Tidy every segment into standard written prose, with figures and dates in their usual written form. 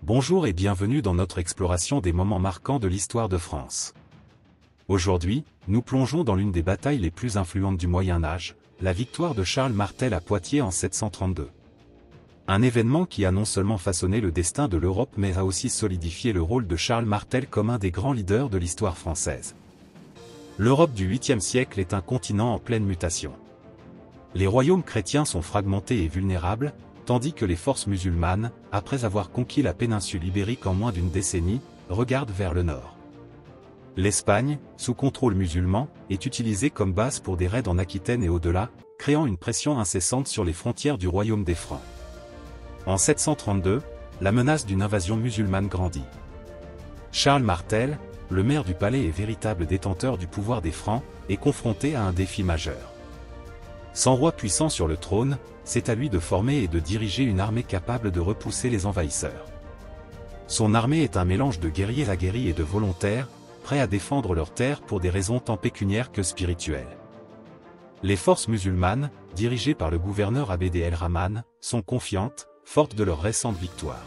Bonjour et bienvenue dans notre exploration des moments marquants de l'histoire de France. Aujourd'hui, nous plongeons dans l'une des batailles les plus influentes du Moyen-Âge, la victoire de Charles Martel à Poitiers en 732. Un événement qui a non seulement façonné le destin de l'Europe mais a aussi solidifié le rôle de Charles Martel comme un des grands leaders de l'histoire française. L'Europe du 8e siècle est un continent en pleine mutation. Les royaumes chrétiens sont fragmentés et vulnérables, tandis que les forces musulmanes, après avoir conquis la péninsule ibérique en moins d'une décennie, regardent vers le nord. L'Espagne, sous contrôle musulman, est utilisée comme base pour des raids en Aquitaine et au-delà, créant une pression incessante sur les frontières du royaume des Francs. En 732, la menace d'une invasion musulmane grandit. Charles Martel, le maire du palais et véritable détenteur du pouvoir des Francs, est confronté à un défi majeur. Sans roi puissant sur le trône, c'est à lui de former et de diriger une armée capable de repousser les envahisseurs. Son armée est un mélange de guerriers aguerris et de volontaires, prêts à défendre leurs terres pour des raisons tant pécuniaires que spirituelles. Les forces musulmanes, dirigées par le gouverneur Abd el-Rahman, sont confiantes, fortes de leur récente victoire.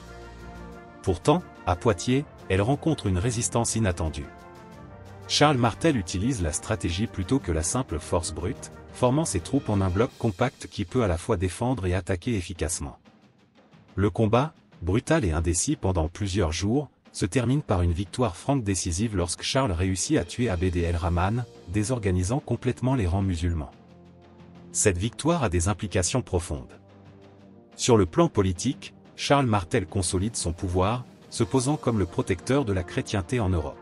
Pourtant, à Poitiers, elles rencontrent une résistance inattendue. Charles Martel utilise la stratégie plutôt que la simple force brute, formant ses troupes en un bloc compact qui peut à la fois défendre et attaquer efficacement. Le combat, brutal et indécis pendant plusieurs jours, se termine par une victoire franque décisive lorsque Charles réussit à tuer Abd el-Rahman, désorganisant complètement les rangs musulmans. Cette victoire a des implications profondes. Sur le plan politique, Charles Martel consolide son pouvoir, se posant comme le protecteur de la chrétienté en Europe.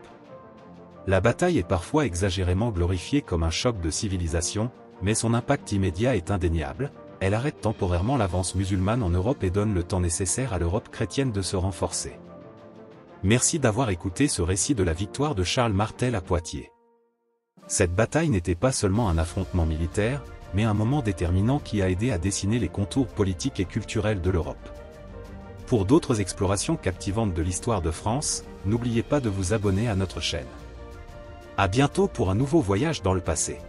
La bataille est parfois exagérément glorifiée comme un choc de civilisation, mais son impact immédiat est indéniable. Elle arrête temporairement l'avance musulmane en Europe et donne le temps nécessaire à l'Europe chrétienne de se renforcer. Merci d'avoir écouté ce récit de la victoire de Charles Martel à Poitiers. Cette bataille n'était pas seulement un affrontement militaire, mais un moment déterminant qui a aidé à dessiner les contours politiques et culturels de l'Europe. Pour d'autres explorations captivantes de l'histoire de France, n'oubliez pas de vous abonner à notre chaîne. À bientôt pour un nouveau voyage dans le passé.